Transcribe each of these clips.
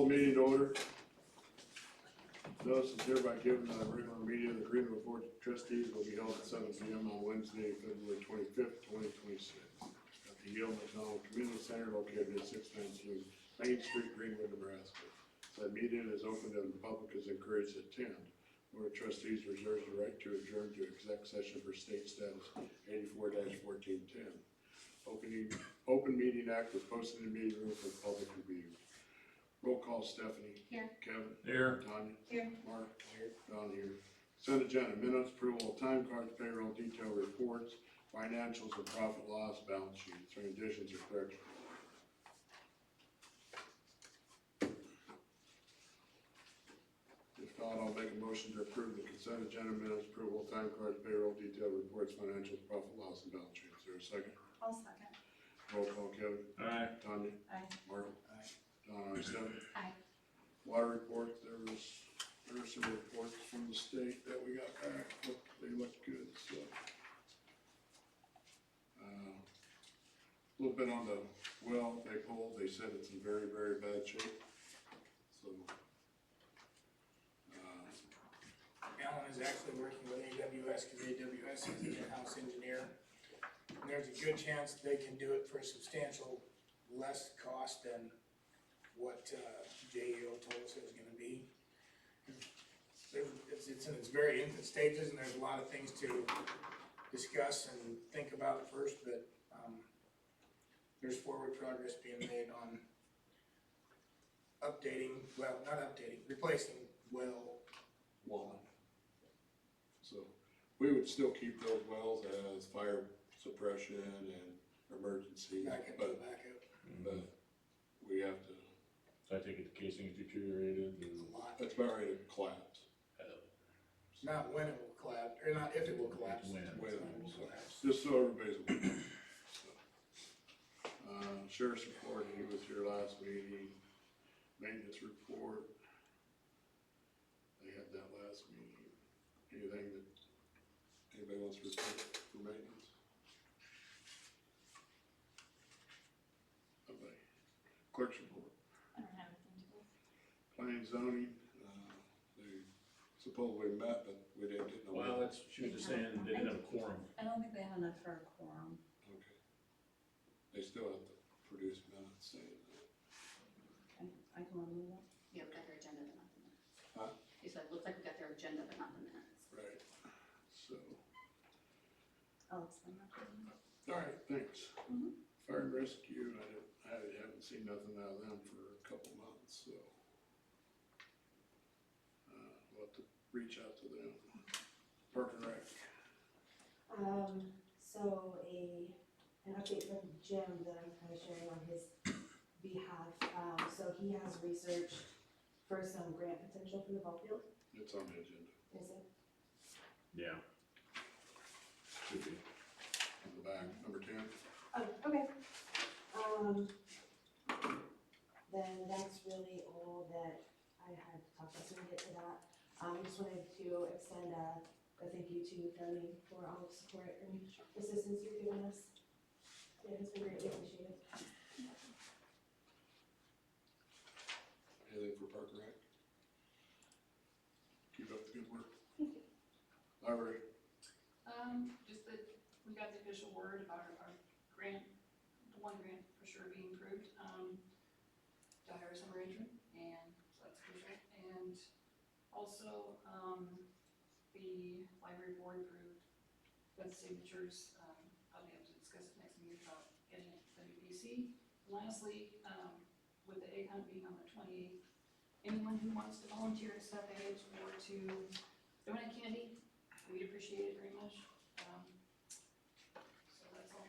Call the meeting to order. Notice is hereby given that a regular meeting of the Greenwood Board of Trustees will be held at 7 p.m. on Wednesday, February 25th, 2026. At the Yale McDonald Community Center located at 619 Main Street, Greenwood, Nebraska. Said meeting is open to the public is encouraged to attend. Board of Trustees reserves the right to adjourn to exec session for state status 84-1410. Open Meeting Act was posted in the meeting room for public review. Roll call, Stephanie. Here. Kevin. Here. Tanya. Here. Mark. Here. Don here. Consent agenda, minutes, approval of time cards, payroll, detail reports, financials, and profit loss balance sheets. Or additions or corrections? If not, I'll make a motion to approve the consent agenda, minutes, approval of time cards, payroll, detail reports, financials, profit loss, and balance sheets. Is there a second? I'll second. Roll call, Kevin. Aye. Tanya. Aye. Mark. Aye. Don, Stephanie. Aye. Water report, there were some reports from the state that we got back, they looked good, so. A little bit on the well they pulled, they said it's in very, very bad shape, so. Alan is actually working with AWS because AWS is an in-house engineer. And there's a good chance they can do it for substantial less cost than what JEO told us it was gonna be. It's in its very infant stages and there's a lot of things to discuss and think about first, but there's forward progress being made on updating, well, not updating, replacing well One. So, we would still keep those wells as fire suppression and emergency, backup, but we have to, So I take it the casing is deteriorated and. a lot. that's about ready to collapse. Not when it will collapse, or not if it will collapse. When. When it will collapse. Just so everybody's aware. So, Sheriff's report, he was here last meeting. Maintenance report, they had that last meeting. Anything that anybody wants to report for maintenance? Nobody. Clerk's report. I don't have anything to do. Planning zoning, they supposedly met, but we didn't get no. Well, that's, she was just saying they didn't have a quorum. I don't think they have enough for a quorum. Okay. They still have to produce minutes saying that. Okay, I can remove that. Yeah, we got their agenda, but not the minutes. Huh? You said, looks like we got their agenda, but not the minutes. Right. So, I'll explain that to you. all right, thanks. Mhm. Fire and rescue, I haven't seen nothing out of them for a couple months, so. We'll have to reach out to them. Park and Rec. So an update from Jim that I'm kind of sharing on his behalf. So he has researched for some grant potential for the ball field. It's on the agenda, Is it? Yeah. Should be. on the back, number 10. Oh, okay. Then that's really all that I had to talk about, so we'll get to that. I just wanted to extend a thank you to Tony for all the support and assistance you've given us. It has been greatly appreciated. Anything for Park and Rec? Keep up the good work. Thank you. Library. Just that we got the official word about our grant, the one grant for sure being approved, to hire a summer intern, and so that's official. And also, the library board approved with signatures, probably have to discuss it next meeting about getting it to WPC. Lastly, with the egg hunt being on the 28th, anyone who wants to volunteer to step eggs or to donate candy, we'd appreciate it very much. So that's all.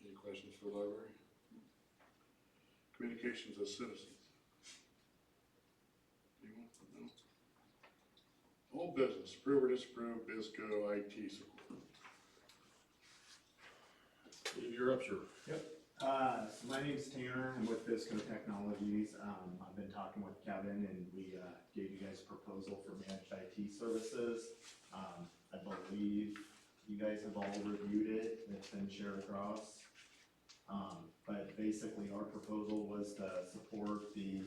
Any questions for the library? Communications of citizens. Anyone? No? All business, approve or disapprove BizCo IT support. You're up, sir. Yep. So my name's Tanner. I'm with Bisco Technologies. I've been talking with Kevin and we gave you guys a proposal for managed IT services. I believe you guys have all reviewed it. It's been shared across. But basically our proposal was to support the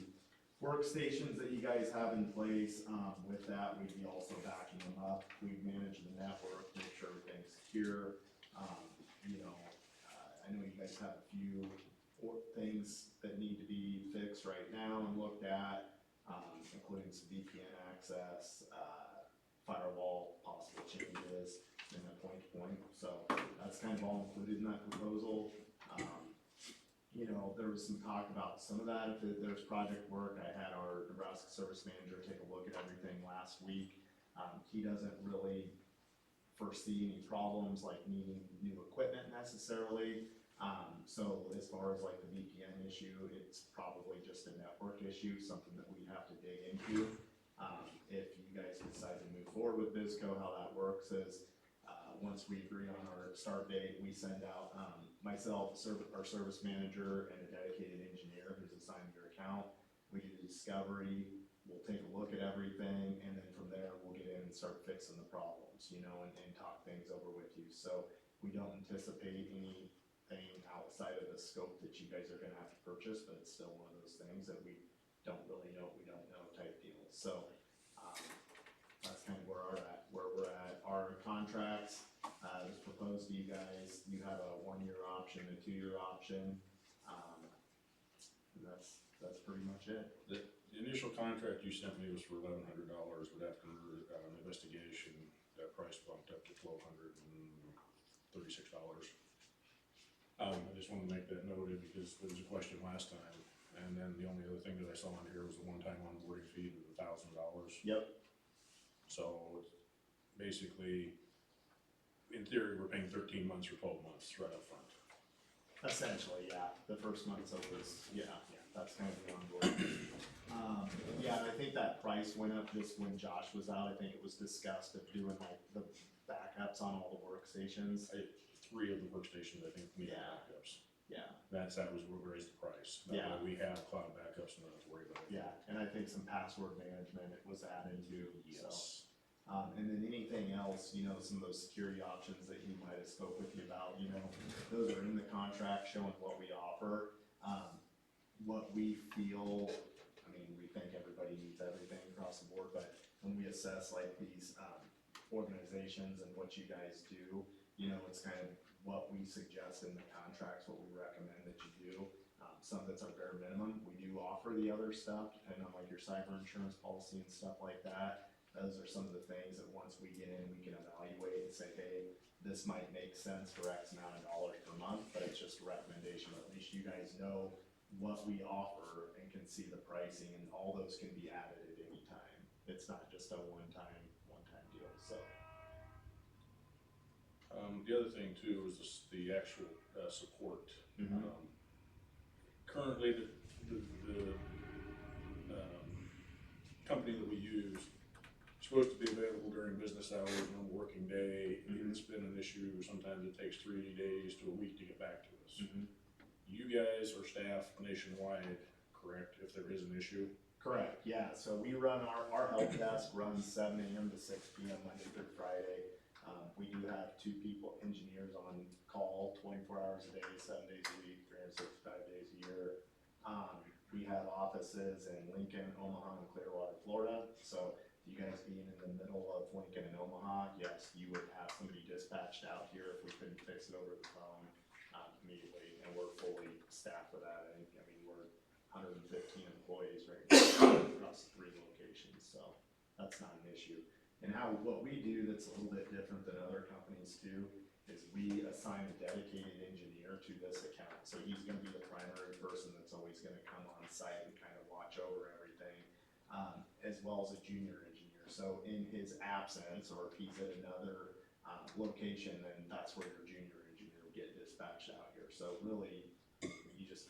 workstations that you guys have in place. With that, we'd be also backing them up. We manage the network, make sure everything's secure. I know you guys have a few things that need to be fixed right now and looked at, including some VPN access, firewall possible changes, and then point-to-point. So that's kind of all included in that proposal. There was some talk about some of that, if there's project work. I had our Nebraska service manager take a look at everything last week. He doesn't really foresee any problems like needing new equipment necessarily. So as far as like the VPN issue, it's probably just a network issue, something that we'd have to dig into. If you guys decide to move forward with BISCO, how that works is, once we agree on our start date, we send out, myself, our service manager, and a dedicated engineer who's assigned to your account. We do the discovery, we'll take a look at everything, and then from there, we'll get in and start fixing the problems, and talk things over with you. So we don't anticipate anything outside of the scope that you guys are gonna have to purchase, but it's still one of those things that we don't really know, we don't know type deal. So, that's kind of where we're at. Our contracts, was proposed to you guys. You have a 1-year option, a 2-year option. And that's pretty much it. The initial contract you sent me was for $1,100, but after investigation, that price bumped up to $1,236. I just wanted to make that noted because there was a question last time, and then the only other thing that I saw on here was the one-time onboarding fee of $1,000. Yep. So basically, in theory, we're paying 13 months or 12 months right up front. Essentially, yeah. The first month's always, that's kind of the onboarding. Yeah, and I think that price went up just when Josh was out. I think it was discussed of doing like the backups on all the workstations. 3 of the workstations, I think, need Yeah. backups. Yeah, That was what raised the price. That Yeah. way we have cloud backups and not have to worry about it. yeah. And I think some password management was added to, so. Yes. And then anything else, some of those security options that he might have spoke with you about, those are in the contract showing what we offer. What we feel, we think everybody needs everything across the board, but when we assess like these, organizations and what you guys do, it's kind of what we suggest in the contracts, what we recommend that you do. Some that's our bare minimum. We do offer the other stuff, depending on like your cyber insurance policy and stuff like that. Those are some of the things that once we get in, we can evaluate and say, hey, this might make sense for X amount of dollars per month, but it's just a recommendation. At least you guys know what we offer and can see the pricing, and all those can be added at any time. It's not just a one-time deal, so. The other thing too is the actual support. Currently, the company that we use is supposed to be available during business hours, on a working day. It's been an issue. Sometimes it takes 3 days to a week to get back to us. You guys are staff nationwide, correct, if there is an issue? Correct, yeah. So we run, our help desk runs 7 a.m. to 6 p.m. Monday through Friday. We do have 2 people, engineers on call 24 hours a day, 7 days a week, 365 days a year. We have offices in Lincoln, Omaha, and Clearwater, Florida. So you guys being in the middle of Lincoln and Omaha, yes, you would have somebody dispatched out here if we couldn't fix it over the phone immediately, and we're fully staffed with that. We're 115 employees right now across 3 locations, so that's not an issue. And what we do that's a little bit different than other companies too, is we assign a dedicated engineer to this account. So he's gonna be the primary person that's always gonna come on site and kind of watch over everything, as well as a junior engineer. So in his absence, or if he's at another location, then that's where your junior engineer will get dispatched out here. So really,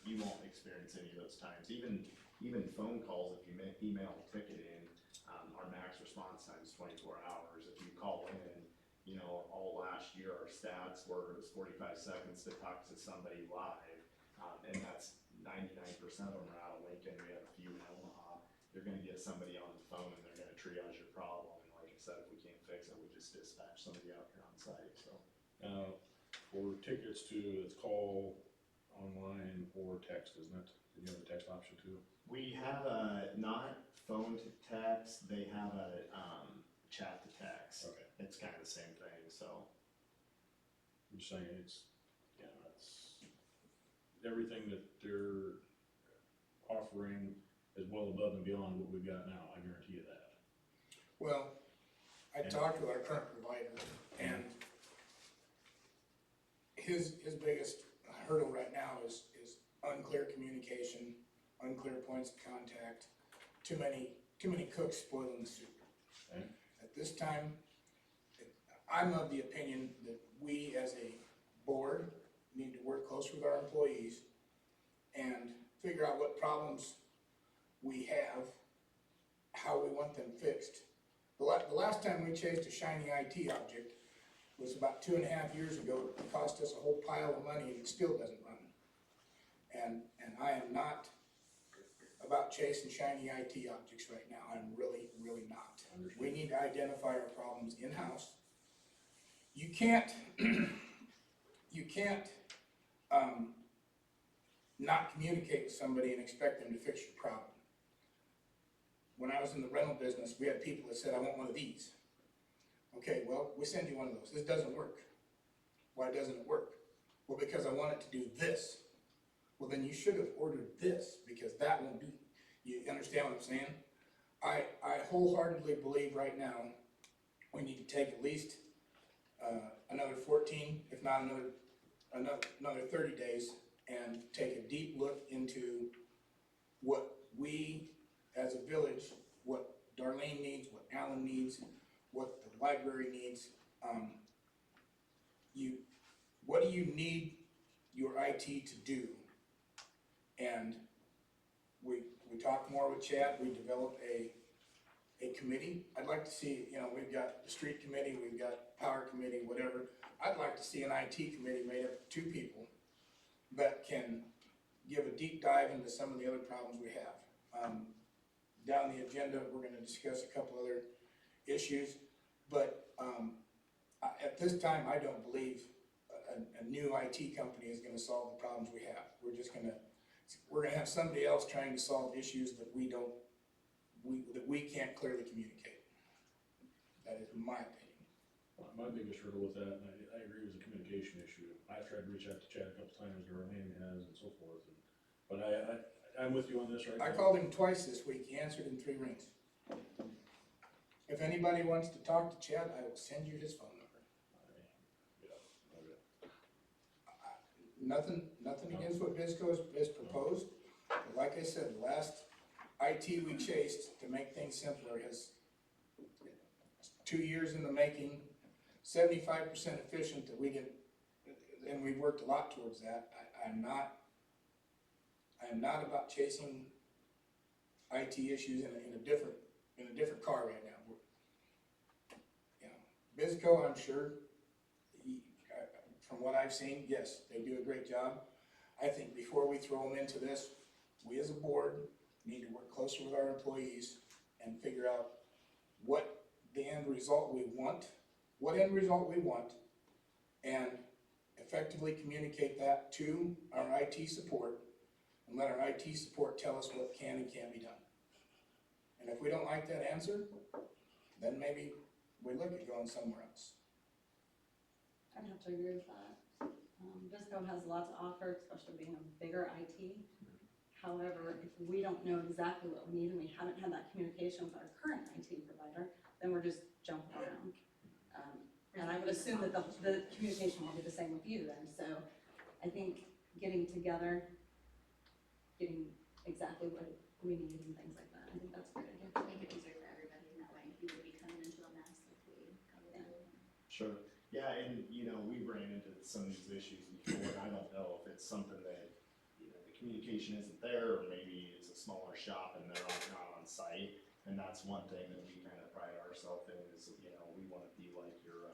you won't experience any of those times. Even phone calls, if you email a ticket in, our max response time is 24 hours. If you call in, all last year our stats were, it was 45 seconds to talk to somebody live, and that's 99% of them are out of Lincoln. We have a few in Omaha. You're gonna get somebody on the phone and they're gonna triage your problem, and like I said, if we can't fix it, we just dispatch somebody out here on site, so. For tickets to, let's call online or text, isn't it? You have a text option too? We have a, not phone to text, they have a, chat to text. Okay. It's kind of the same thing, so. I'm just saying it's, yeah, it's, everything that they're offering is well above and beyond what we've got now, I guarantee you that. Well, I talked with our current provider, and his biggest hurdle right now is unclear communication, unclear points of contact, too many cooks spoiling the soup. Okay. At this time, I'm of the opinion that we as a board need to work close with our employees and figure out what problems we have, how we want them fixed. The last time we chased a shiny IT object was about 2.5 years ago. It cost us a whole pile of money and it still doesn't run. And I am not about chasing shiny IT objects right now. I'm really, really not. We need to identify our problems in-house. You can't, not communicate with somebody and expect them to fix your problem. When I was in the rental business, we had people that said, I want one of these. Okay, well, we send you one of those. This doesn't work. Why doesn't it work? Well, because I want it to do this. Well, then you should have ordered this, because that won't do. You understand what I'm saying? I wholeheartedly believe right now we need to take at least another 14, if not another 30 days, and take a deep look into what we as a village, what Darlene needs, what Alan needs, what the library needs. What do you need your IT to do? And we talked more with Chad, we developed a committee. I'd like to see, we've got the street committee, we've got power committee, whatever. I'd like to see an IT committee made up of 2 people that can give a deep dive into some of the other problems we have. Down the agenda, we're gonna discuss a couple other issues, but at this time, I don't believe a new IT company is gonna solve the problems we have. We're gonna have somebody else trying to solve issues that we can't clearly communicate. That is my opinion. My biggest hurdle with that, and I agree, was a communication issue. I've tried to reach out to Chad a couple times, Darlene has, and so forth, but I'm with you on this right now. I called him twice this week, he answered in 3 rings. If anybody wants to talk to Chad, I will send you his phone number. Nothing against what Bisco has proposed, but like I said, the last IT we chased to make things simpler has 2 years in the making, 75% efficient that we get, and we've worked a lot towards that. I am not about chasing IT issues in a different car right now. Bisco, I'm sure, from what I've seen, yes, they do a great job. I think before we throw them into this, we as a board need to work closer with our employees and figure out what the end result we want, and effectively communicate that to our IT support, and let our IT support tell us what can and can't be done. And if we don't like that answer, then maybe we look at going somewhere else. I'd have to agree with that. Visco has a lot to offer, especially being a bigger IT. However, if we don't know exactly what we need and we haven't had that communication with our current IT provider, then we're just jumping around. And I would assume that the communication will be the same with you then. So I think getting together, getting exactly what we need and things like that, I think that's a good idea. To make it easier for everybody, and that way you would be coming into a mess if we covered everything. Sure. Yeah, and we ran into some of these issues before, and I don't know if it's something that, the communication isn't there, or maybe it's a smaller shop and they're not on site. And that's one thing that we kind of pride ourselves in is, we want to be like your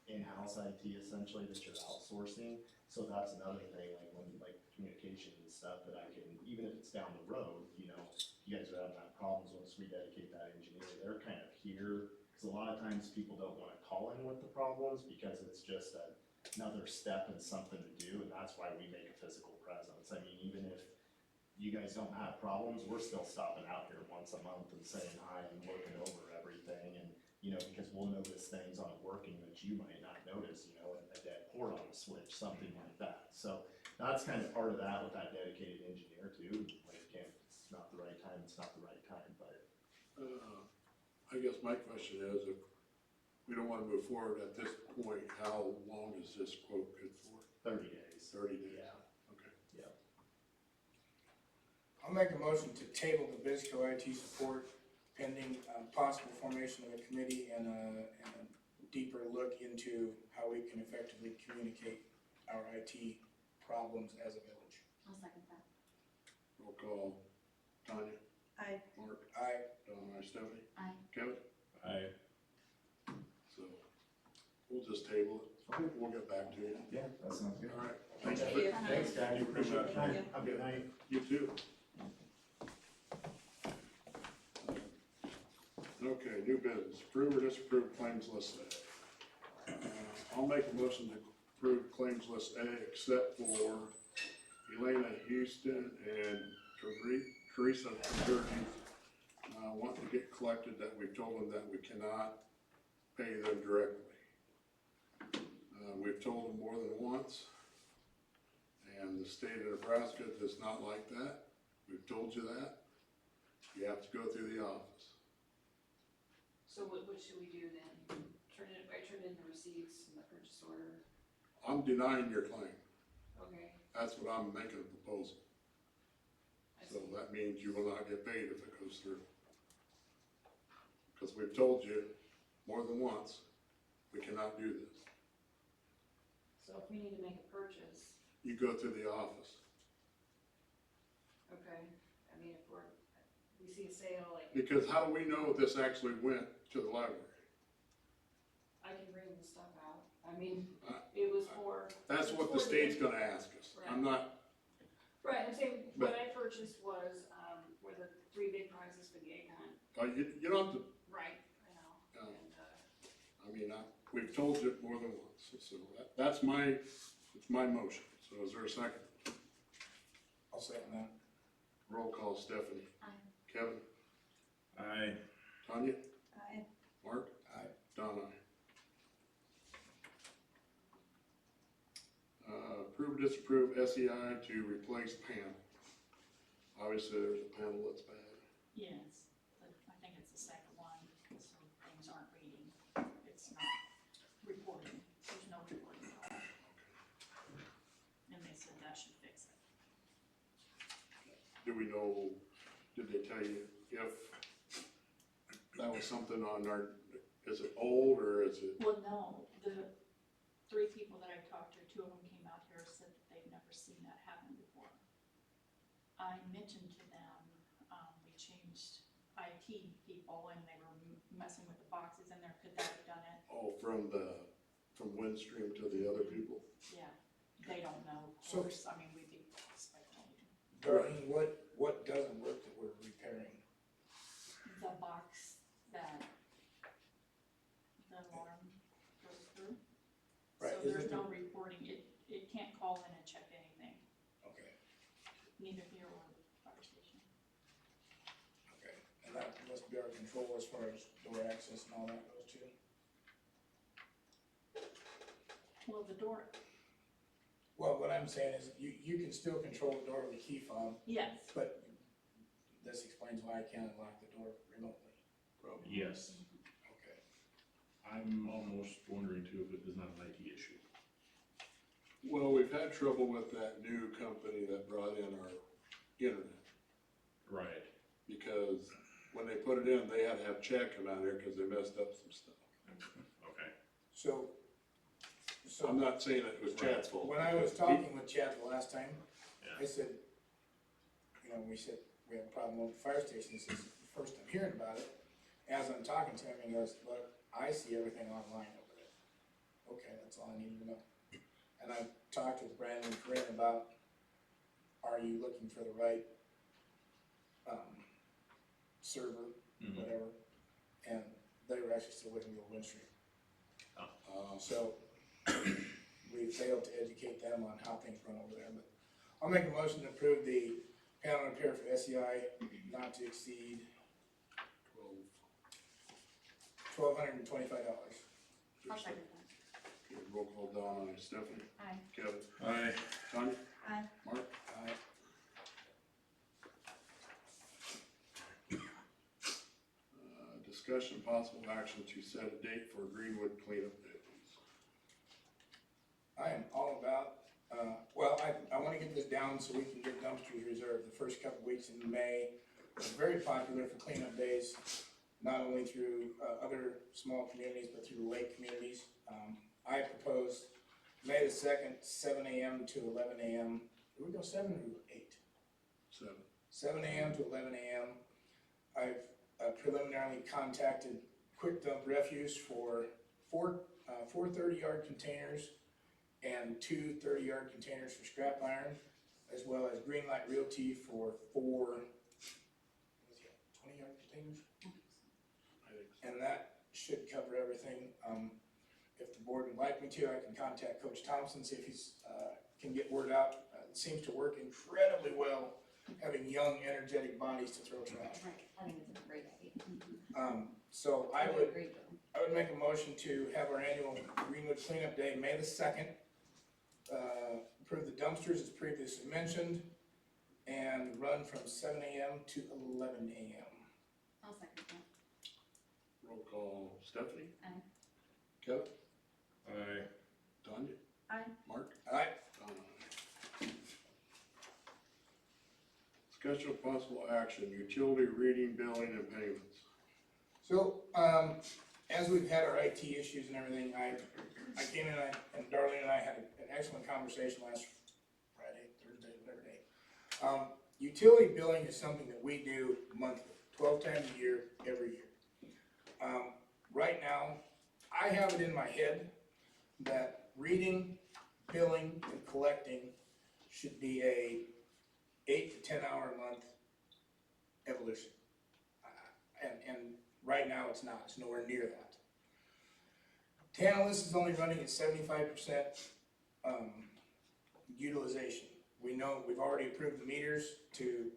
in-house IT essentially that you're outsourcing. So that's another thing, like when communication and stuff that I can, even if it's down the road, you guys are having that problems once we dedicate that engineer, they're kind of here. Because a lot of times people don't want to call in with the problems because it's just a another step and something to do, and that's why we make a physical presence. I mean, even if you guys don't have problems, we're still stopping out here once a month and saying hi and looking over everything, and, you know, because we'll notice things aren't working that you might not notice, you know, a dead port on a switch, something like that. So that's kind of part of that with that dedicated engineer too, like, again, it's not the right time, it's not the right time, but. I guess my question is, if we don't wanna move forward at this point, how long is this quote good for? 30 days. 30 days? Yeah. Okay. Yeah. I'll make a motion to table the Bisco IT support pending possible formation of a committee and a deeper look into how we can effectively communicate our IT problems as a village. I'll second that. Roll call, Tanya? Aye. Mark? Aye. Don, Stephanie? Aye. Kevin? I, So, we'll just table it, we'll get back to you. Yeah, that sounds good. All right, Thank thanks. you. Thanks, guys. Appreciate it. Thank you. Have a good night. You too. Okay, new business, approve or disapprove claims list A. I'll make a motion to approve claims list A except for Elena Houston and Teresa Sturgis want to get collected, that we've told them that we cannot pay them directly. We've told them more than once, and the state of Nebraska does not like that. We've told you that. You have to go through the office. So what should we do then? Turn in the receipts and the purchase order? I'm denying your claim. Okay, That's what I'm making a proposal. I So see. that means you will not get paid if it goes through. Because we've told you more than once, we cannot do this. So if we need to make a purchase, You go to the office. okay, I mean, if we see a sale, like, Because how do we know this actually went to the library? I can bring the stuff out. I mean, Uh, it was for. That's what the state's gonna ask us. I'm not, Right, I'm saying, But- what I purchased was, were the 3 big prizes for the egg hunt. you don't have to, Right, I know, Yeah. and, I mean, we've told you more than once. So that's it's my motion. So is there a second? I'll second that. Roll call, Stephanie. Aye. Kevin? I, Tanya? Aye. Mark? Aye. Don, aye. Approve, disapprove SEI to replace panel. Obviously, there's a panel that's bad. Yes, but I think it's the second one, so things aren't reading, it's not reporting, there's no reporting at all. And they said that should fix it. Do we know, did they tell you if that was something on our, is it old or is it? Well, no, the 3 people that I talked to, 2 of them came out here, said that they've never seen that happen before. I mentioned to them, we changed IT people and they were messing with the boxes in there, could that have done it? Oh, from Windstream to the other people? Yeah, they don't know, of So- course, I mean, we'd be speculating. Darlene, what doesn't work that we're repairing? The box that the alarm goes through. Right, So is there's it no reporting, it can't call in and check anything, Okay, neither here or the fire station. okay. And that must be our control as far as door access and all that goes too? Well, the door, Well, what I'm saying is you can still control the door with a key fob, yes, but this explains why I can't unlock the door remotely. Probably. yes, Okay. I'm almost wondering too if it is not an IT issue. Well, we've had trouble with that new company that brought in our internet. Right. Because when they put it in, they had to have Chad come out here because they messed up some stuff. Okay. So I'm not saying it was Chad's fault. when I was talking with Chad the last time, Yeah. I said, you know, we said, we have a problem with the fire station. This is the first I'm hearing about it. As I'm talking to him, he goes, look, I see everything online over there. Okay, that's all I needed to know. And I talked with Brandon and Corinne about, are you looking for the right, server, Mhm. whatever? And they were actually still looking at Windstream. Uh, So we failed to educate them on how things run over there, but I'll make a motion to approve the panel repair for SEI not to exceed $1,225. I'll second that. Okay, roll call Donna, Stephanie. Aye. Kevin. Aye. Tanya. Aye. Mark. Aye. Discussion and possible action to set a date for Greenwood cleanup days. I am all about, well, I wanna get this down so we can get dumpsters reserved. The first couple weeks in May are very popular for cleanup days, not only through, other small communities, but through the lake communities. I propose May the 2nd, 7 AM to 11 AM. Do we go 7 or 8? 7. 7 AM to 11 AM. I've preliminarily contacted Quick Dump Refuse for four 30-yard containers and 2 30-yard containers for scrap iron, as well as Greenlight Realty for 4 20-yard containers. I think so. And that should cover everything. If the board would like me to, I can contact Coach Thompson, see if he's, can get word out. It seems to work incredibly well, having young, energetic bodies to throw trash. Right, I think it's a great idea. So I would agree, Joe. I would make a motion to have our annual Greenwood Cleanup Day, May the 2nd. Approve the dumpsters as previously mentioned, and run from 7 AM to 11 AM. I'll second that. Roll call Stephanie. Aye. Kevin. Aye. Tanya. Aye. Mark. Aye. Donna. Discussion of possible action, utility reading, billing, and payments. So, as we've had our IT issues and everything, I came in and Darlene and I had an excellent conversation last Friday, Thursday, whatever day. Utility billing is something that we do monthly, 12 times a year, every year. Right now, I have it in my head that reading, billing, and collecting should be a 8 to 10 hour a month evolution. And right now it's not, it's nowhere near that. Tantalus is only running at 75% utilization. We know, we've already approved the meters to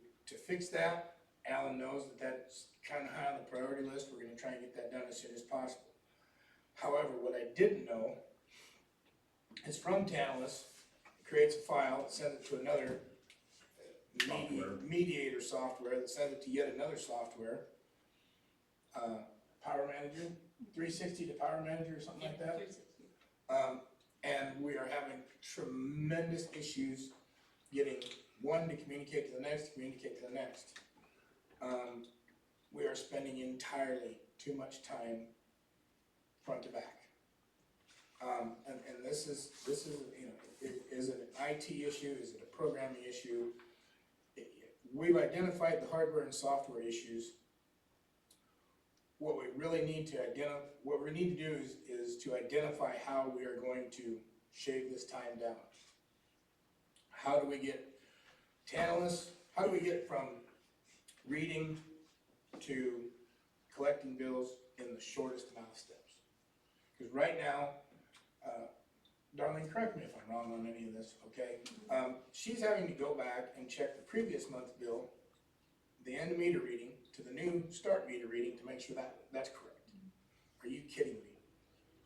fix that. Alan knows that that's kind of high on the priority list. We're gonna try and get that done as soon as possible. However, what I didn't know is from Tantalus, creates a file, sends it to another mediator software that sends it to yet another software. Power Manager, 360 to Power Manager or something like that. 360. And we are having tremendous issues getting one to communicate to the next, to communicate to the next. We are spending entirely too much time front to back. And this is, you know, is it an IT issue? Is it a programming issue? We've identified the hardware and software issues. What we really need to do is to identify how we are going to shave this time down. How do we get Tantalus, how do we get from reading to collecting bills in the shortest amount of steps? Because right now, Darlene, correct me if I'm wrong on any of this, okay? She's having to go back and check the previous month's bill, the end meter reading, to the new start meter reading to make sure that that's correct. Are you kidding me?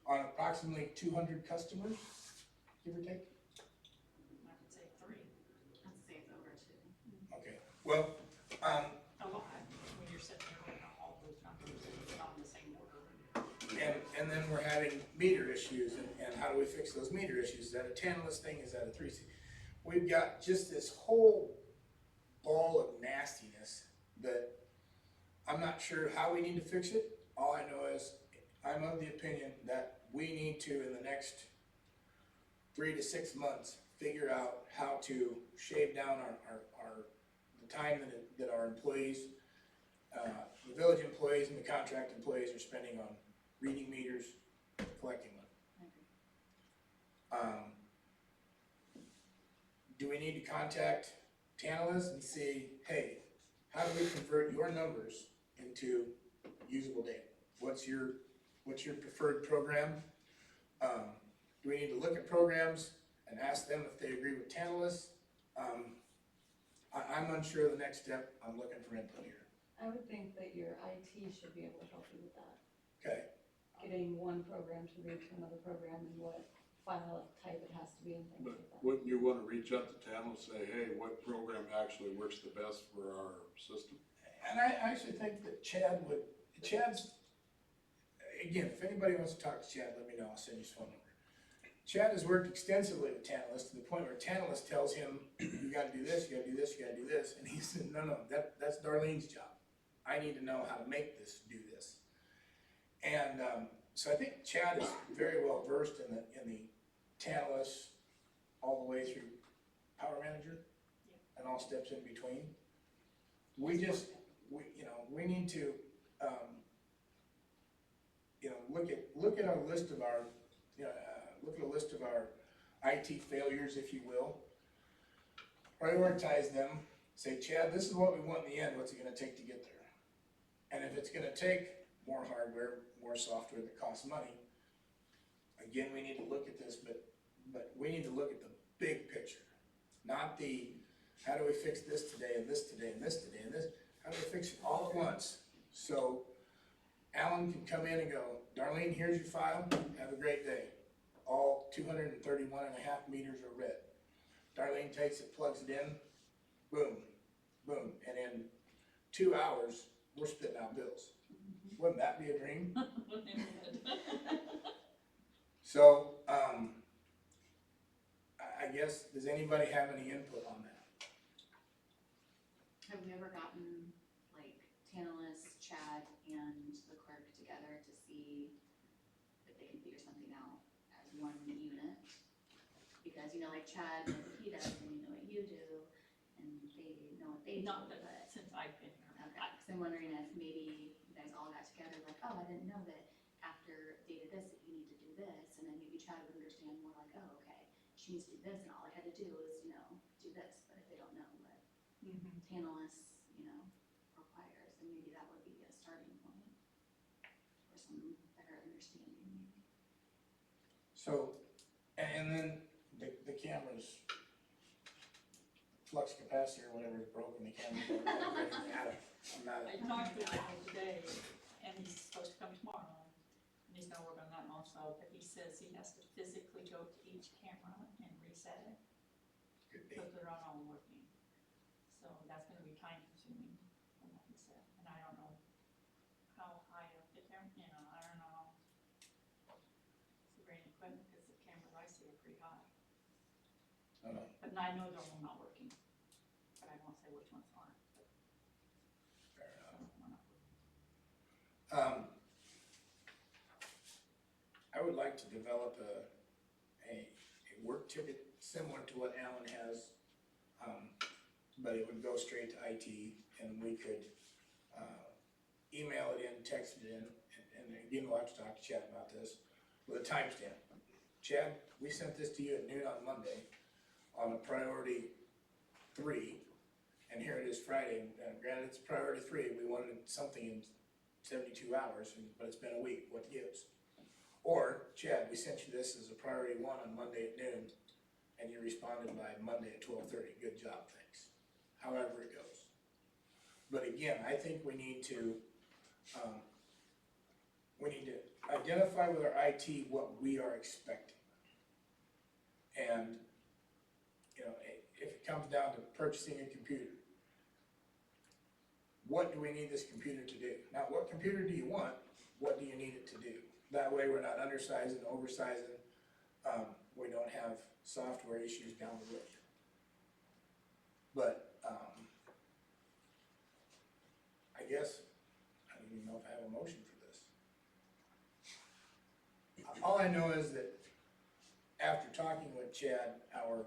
On approximately 200 customers, give or take? I would say 3. I'd say it's over 2. Okay, well, A lot, when you're sitting there with all those numbers and not in the same order. and then we're having meter issues, and how do we fix those meter issues? Is that a Tantalus thing, is that a 3C? We've got just this whole ball of nastiness that I'm not sure how we need to fix it. All I know is I'm of the opinion that we need to, in the next 3 to 6 months, figure out how to shave down the time that our employees, the village employees and the contract employees are spending on reading meters, collecting them. Do we need to contact Tantalus and see, hey, how do we convert your numbers into usable data? What's your preferred program? Do we need to look at programs and ask them if they agree with Tantalus? I'm unsure of the next step, I'm looking for input here. I would think that your IT should be able to help you with that. Okay, Getting one program to read to another program and what file type it has to be and things But like that. wouldn't you wanna reach out to Tam and say, hey, what program actually works the best for our system? and I actually think that Chad's, again, if anybody wants to talk to Chad, let me know, I'll send you his phone number. Chad has worked extensively with Tantalus to the point where Tantalus tells him, you gotta do this, you gotta do this, you gotta do this, and he said, no, that's Darlene's job. I need to know how to make this do this. And, so I think Chad is very well versed in the Tantalus all the way through Power Manager and all steps in between. We need to, look at our list of our, look at a list of our IT failures, if you will. Prioritize them, say, Chad, this is what we want in the end, what's it gonna take to get there? And if it's gonna take more hardware, more software that costs money, again, we need to look at this, but we need to look at the big picture. Not the, how do we fix this today, and this today, and this today, and this, how do we fix it all at once? So Alan can come in and go, Darlene, here's your file, have a great day. All 231.5 meters are read. Darlene takes it, plugs it in, boom, boom, and in 2 hours, we're spitting out bills. Wouldn't that be a dream? So, I guess, does anybody have any input on that? Have we ever gotten like Tantalus, Chad, and the clerk together to see if they can figure something out as one unit? Because, you know, like Chad knows what he does, and you know what you do, and they know what they do, Not but. that, since I've been here. Okay, so I'm wondering if maybe you guys all got together, like, oh, I didn't know that after data this, that you need to do this, and then maybe Chad would understand more like, oh, okay, she needs to do this, and all I had to do was, you know, do this, but if they don't know what Tantalus, you know, requires, then maybe that would be a starting point for some better understanding, maybe. So, and then the camera's flux capacitor, whatever is broken, the camera's I'm not, I talked to him today, and he's supposed to come tomorrow, and he's gonna work on that also, but he says he has to physically go to each camera and reset it, could be. because they're not all working. So that's gonna be time consuming, from what he said, and I don't know how high up the camera, you know, I don't know. It's the brain equipment, because the cameras I see are pretty high, but I know they're all not working, but I won't say which ones aren't, but Fair enough. some of them are not working. I would like to develop a work ticket similar to what Alan has, but it would go straight to IT, and we could email it in, text it in, and again, we'll have to talk to Chad about this, with a timestamp. Chad, we sent this to you at noon on Monday on a priority 3, and here it is Friday, and granted, it's priority 3, we wanted something in 72 hours, but it's been a week, what gives? Or, Chad, we sent you this as a priority 1 on Monday at noon, and you responded by Monday at 12:30, good job, thanks. However it goes. But again, I think we need to identify with our IT what we are expecting. And, you know, if it comes down to purchasing a computer, what do we need this computer to do? Not what computer do you want, what do you need it to do? That way we're not undersizing, oversizing, we don't have software issues down the road. But, I guess, I don't even know if I have a motion for this. All I know is that after talking with Chad, our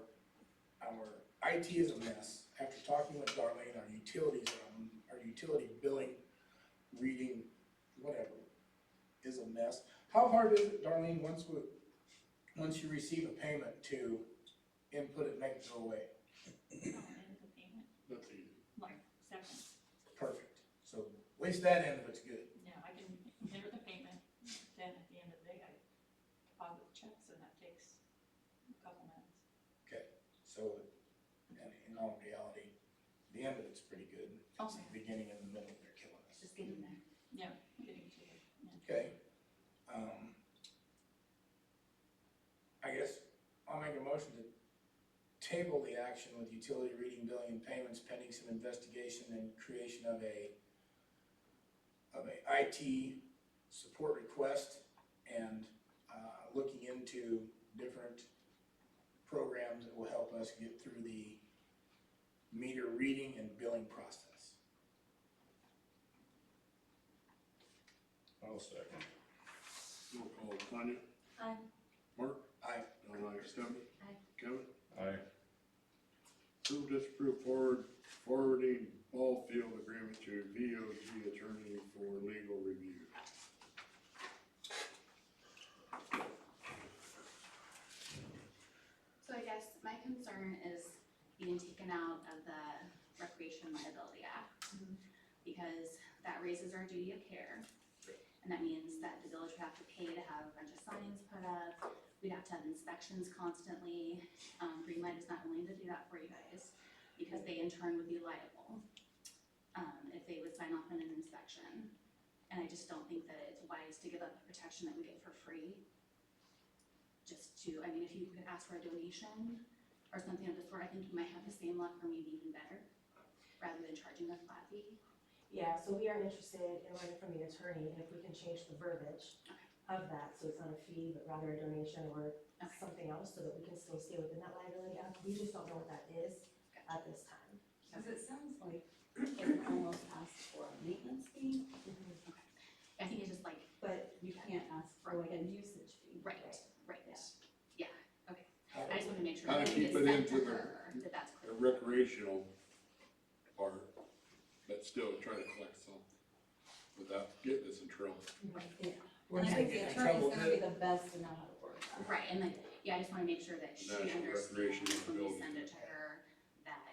IT is a mess. After talking with Darlene, our utility billing, reading, whatever, is a mess. How hard is it, Darlene, once you receive a payment to input it, make it go away? End the payment, That's easy. like seconds. Perfect. So at least that end of it's good. Yeah, I can enter the payment, then at the end of the day, I deposit the checks, and that takes all reality, the end of it's pretty good. It's the beginning and the middle, they're killing us. Just getting there. Yeah, getting to it, yeah. Okay, I guess I'll make a motion to table the action with utility reading, billing, and payments pending some investigation and creation of a IT support request and, looking into different programs that will help us get through the meter reading and billing process. I'll second. Roll call, Tanya? Aye. Mark? Aye. Don, aye. Stephanie? Aye. Kevin? Aye. Approve, disapprove forwarding ball field agreement to VOG attorney for legal review. So I guess my concern is being taken out of the Recreation Liability Act, because that raises our duty of care. And that means that the village would have to pay to have a bunch of signs put up, we'd have to have inspections constantly. Greenwood is not willing to do that for you guys, because they in turn would be liable, if they would sign off on an inspection. And I just don't think that it's wise to give up the protection that we get for free. Just to, I mean, if you could ask for a donation or something of the sort, I think you might have the same luck or maybe even better, rather than charging a flat fee. Yeah, so we are interested in learning from the attorney if we can change the verbiage of that, so it's not a fee, but rather a donation or something else, so that we can still stay within that liability act. We just don't know what that is at this time. Cause it sounds like it would almost ask for a maintenance fee, I think it's just like, but you can't ask for like a usage fee. right, Yeah. yeah, okay. I just wanna make sure How to that keep it's it sent to into her, that that's The clear. recreational part, but still try to collect some without getting us in trouble. Yeah. We're And I gonna think the get in attorney's trouble gonna be with the best to know how to work that. Right, and like, yeah, I just wanna make sure that she National Recreation understands when we Liability. send it to her, that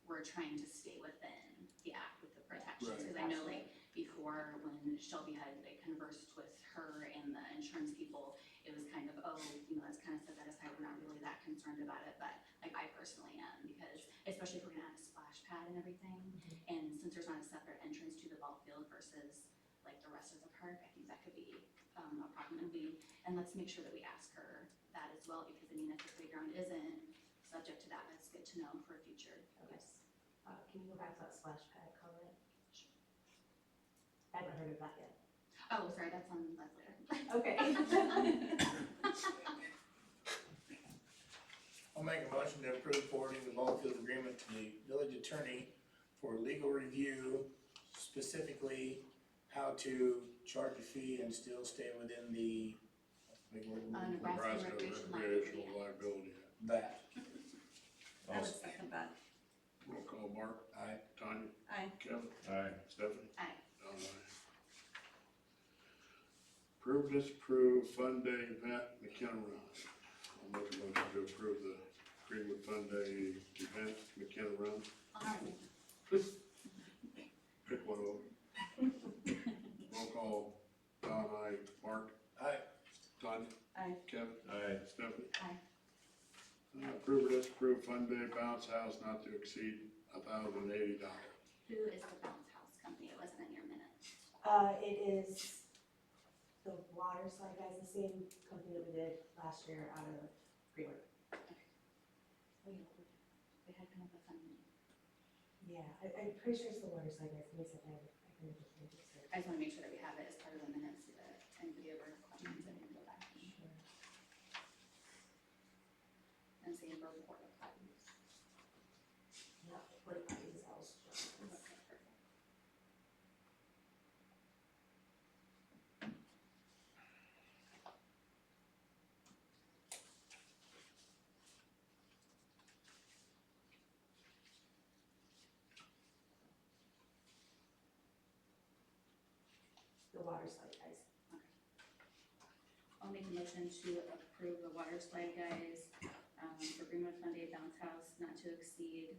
we're trying to stay within the act with the protections. Right. Cause I know like before, when Shelby had like, conversed with her and the insurance people, it was kind of, oh, you know, let's kind of set that aside, we're not really that concerned about it, but like I personally am, because especially if we're gonna add a splash pad and everything, and since there's not a separate entrance to the ball field versus like the rest of the park, I think that could be a problem, and let's make sure that we ask her that as well, because I mean, if the playground isn't subject to that, that's good to know for future use. Can you go back to that splash pad comment? Sure. I haven't heard of that yet. Oh, sorry, that's on, that's later. Okay. I'll make a motion to approve forwarding the ball field agreement to the village attorney for legal review, specifically how to charge a fee and still stay within the, big word, Nebraska Recreation Liability. that. I would second that. Roll call, Mark? Aye. Tanya? Aye. Kevin? Aye. Stephanie? Aye. Don, aye. Approve, disapprove Fun Day event McKenna Run. I'll make a motion to approve the Greenwood Fun Day event McKenna Run. Pick one over. Roll call, Don, aye. Mark? Aye. Tanya? Aye. Kevin? Aye. Stephanie? Aye. Approve or disapprove Fun Day bounce house not to exceed $1,080. Who is the bounce house company? It wasn't in your minutes. It is the water slide guys, the same company that we did last year out of Greenwood. Oh, yeah, they had come up with fun name. Yeah, I'm pretty sure it's the water slide guys, give me a second, I can just make it search. I just wanna make sure that we have it as part of the minutes, so that anybody ever has questions, I can go back and say for report of copies. Yeah, what about these else? Okay, perfect. The water slide guys. I'll make a motion to approve the water slide guys, for Greenwood Fun Day bounce house not to exceed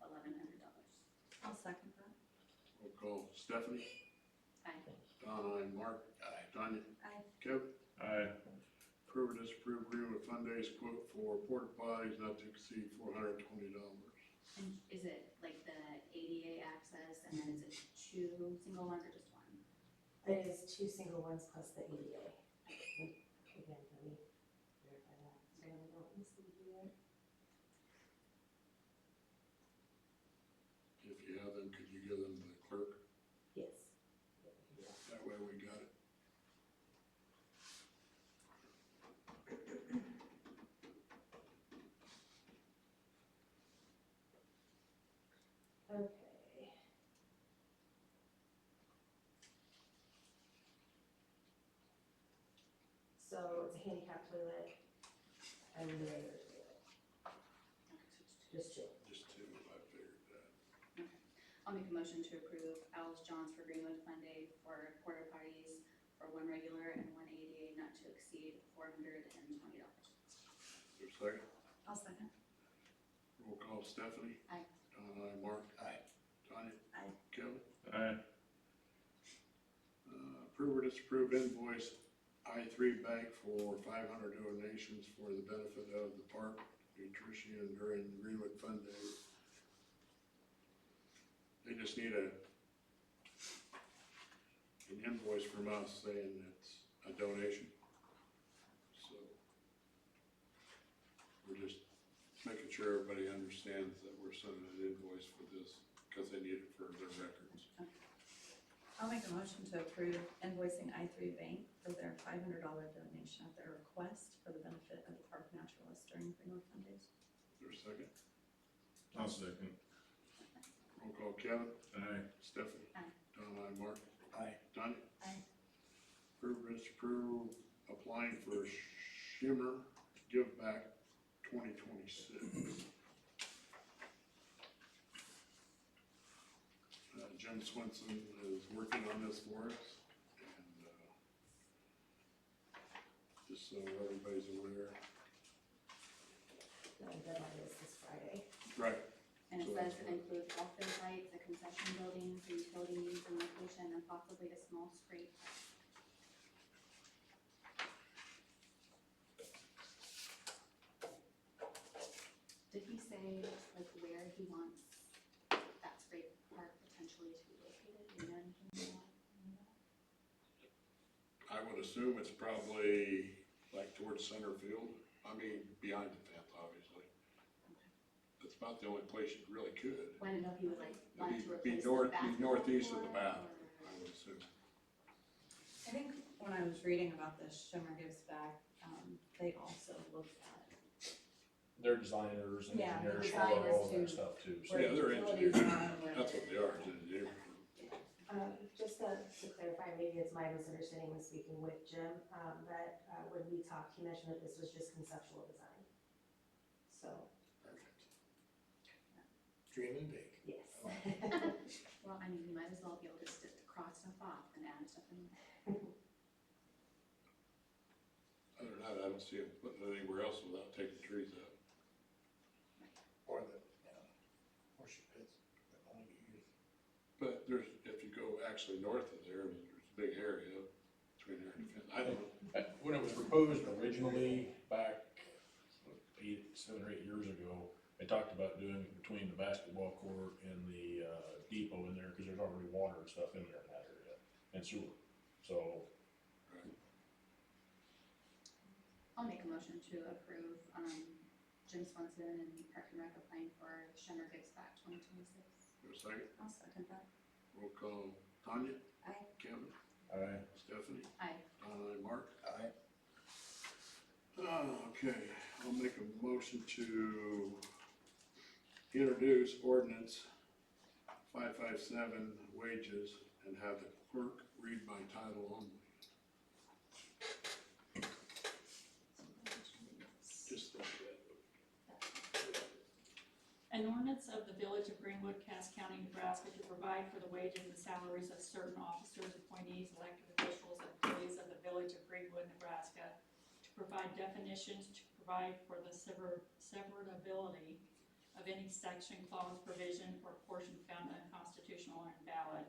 $1,100. I'll second that. Roll call, Stephanie? Aye. Don, aye. Mark? Aye. Tanya? Aye. Kevin? Aye. Approve or disapprove Greenwood Fun Days quote for porta potties not to exceed $420. And is it like the ADA access and then is it two single ones or just one? It is 2 single ones plus the ADA. Again, let me verify that, so I don't mislead you there. If you have them, could you give them to the clerk? Yes. Yeah, we can do that. That way we got it. Okay. So it's a handicap toilet and a regular toilet, just 2. Just two, I figured that. I'll make a motion to approve Al's Johns for Greenwood Fun Day for porta potties for 1 regular and 1 ADA not to exceed $420. Is there a second? I'll second. Roll call, Stephanie? Aye. Don, aye. Mark? Aye. Tanya? Aye. Kevin? Aye. Approve or disapprove invoice I3 Bank for 500 donations for the benefit of the park nutrition during Greenwood Fun Day. They just need an invoice from us saying it's a donation. So we're just making sure everybody understands that we're sending an invoice for this because they need it for their records. I'll make a motion to approve invoicing I3 Bank for their $500 donation at their request for the benefit of the park naturalists during Greenwood Fun Days. Is there a second? I'll second. Roll call, Kevin? Aye. Stephanie? Aye. Don, aye. Mark? Aye. Tanya? Aye. Approve or disapprove applying for Shimmer Give Back 2026. Jen Swenson is working on this for us, and, just so everybody's aware. The deadline is this Friday. Right. And it So says that's it includes all food sites, a concession building for utility needs and location, and possibly a small scrape. Did he say like where he wants that scrape park potentially to be located? Do you know anything about that? I would assume it's probably like towards center field, I mean, behind the fence, obviously. That's about the only place you really could. Well, I didn't know if he would like want to Be replace the northeast of the basketball bathroom, court I would assume. I think when I was reading about this Shimmer Gives Back, they also looked at They're designers and Yeah, they're engineers for all designers that too. stuff too. So where Yeah, they're utilities engineers. are, where That's what they are, is engineers. Just to clarify, maybe it's my misunderstanding when speaking with Jim, that when we talked, he mentioned that this was just conceptual design. So, Perfect. Dreaming big. yes. Well, I mean, you might as well be able to just cross stuff off and add stuff in. Other than that, I don't see it putting it anywhere else without taking trees out. Or the, horseshoe pits that only get used. But there's, if you go actually north of there, there's a big area between there and the fence. I don't know. When it was proposed originally, back 7 or 8 years ago, they talked about doing it between the basketball court and the depot in there, because there's already water and stuff in there in that area, and sewer. So, I'll make a motion to approve, Jim Swenson and Park and Rec applying for Shimmer Gives Back 2026. There's a second. I'll second that. Roll call, Tanya? Aye. Kevin? aye. Stephanie? Aye. Don, aye. Mark? Aye. Okay, I'll make a motion to introduce ordinance 557 wages and have the clerk read by title only. Just like that. An ordinance of the Village of Greenwood, Cass County, Nebraska, to provide for the wages and salaries of certain officers, appointees, elected officials, and employees of the Village of Greenwood, Nebraska, to provide definitions, to provide for the severability of any section, clause, provision, or portion found unconstitutional or invalid,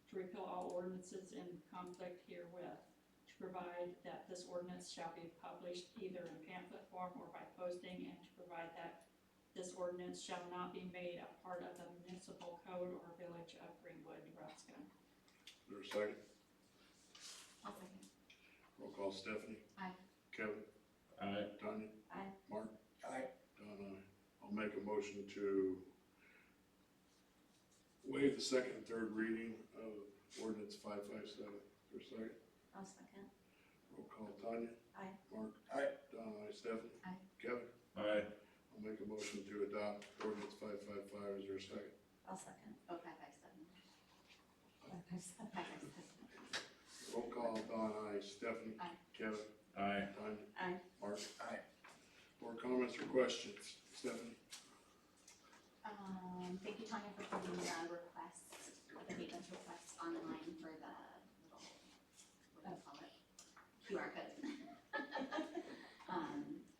to repeal all ordinances in conflict herewith, to provide that this ordinance shall be published either in pamphlet form or by posting, and to provide that this ordinance shall not be made a part of the municipal code or village of Greenwood, Nebraska. Is there a second? I'll second. Roll call Stephanie? Aye. Kevin? Aye. Tanya? Aye. Mark? Aye. Don, aye. I'll make a motion to waive the second and third reading of ordinance 557. Is there a second? I'll second. Roll call Tanya? Aye. Mark? Aye. Don, aye. Stephanie? Aye. Kevin? Aye. I'll make a motion to adopt ordinance 555. Is there a second? I'll second. Oh, 557. 557. 557. Roll call Don, aye. Stephanie? Aye. Kevin? Aye. Tanya? Aye. Mark? Aye. More comments or questions? Stephanie? Thank you, Tanya, for putting the request, the maintenance request online for the little, what do you call it? QR code.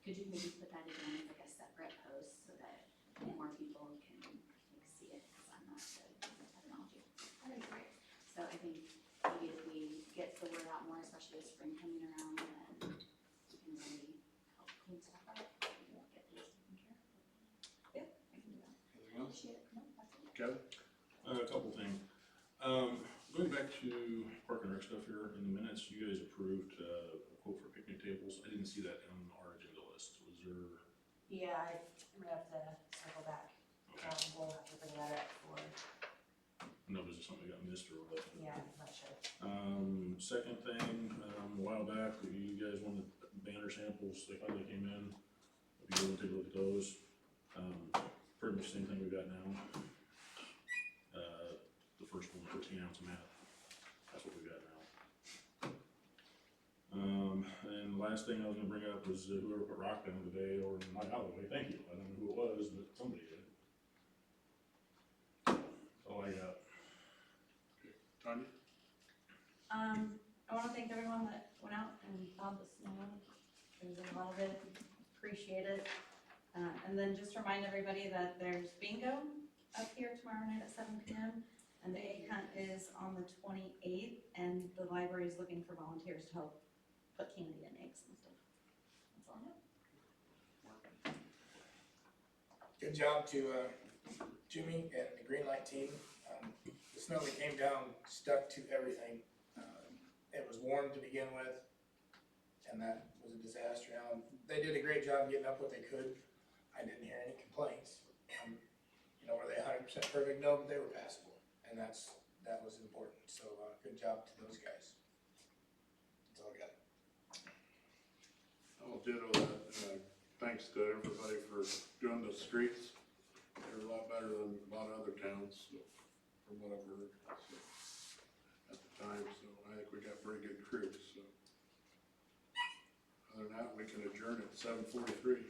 Could you maybe put that again as like a separate post so that more people can like see it, because I'm not good with technology. That'd be great. So I think maybe if we get the word out more, especially with spring coming around, then we can really help clean stuff up and get things taken care of. Yeah. I can do that. Anything else? Appreciate it. No, that's it. Kevin? A couple things. Going back to Park and Rec stuff here, in the minutes, you guys approved a quote for picnic tables. I didn't see that on our agenda list. Was there? Yeah, I'm gonna have to circle back. We'll have to bring that up for, No, was it something that got missed or what? yeah, I'm not sure. Second thing, a while back, you guys wanted banner samples. They finally came in. If you want to take a look at those, pretty much the same thing we got now. The first one, 13-ounce mat. That's what we got now. And the last thing I was gonna bring up was whoever put rock down today or in my alleyway, thank you. I don't know who it was, but somebody did. That's all I got. Tanya? I wanna thank everyone that went out and plowed the snow. There was a lot of it, appreciate it. And then just remind everybody that there's bingo up here tomorrow night at 7 p.m. And the egg hunt is on the 28th, and the library is looking for volunteers to help put candy in eggs and stuff. That's all I have. Good job to Jimmy and the Green Light team. The snow that came down stuck to everything. It was warm to begin with, and that was a disaster. Now, they did a great job getting up what they could. I didn't hear any complaints. Were they 100% perfect? No, but they were passable, and that was important. So good job to those guys. That's all I got. I'll ditto that. Thanks to everybody for doing the streets. They're a lot better than a lot of other towns, so, from what I've heard, so, at the time, so I think we got pretty good crews, so. Other than that, we can adjourn at 7:43.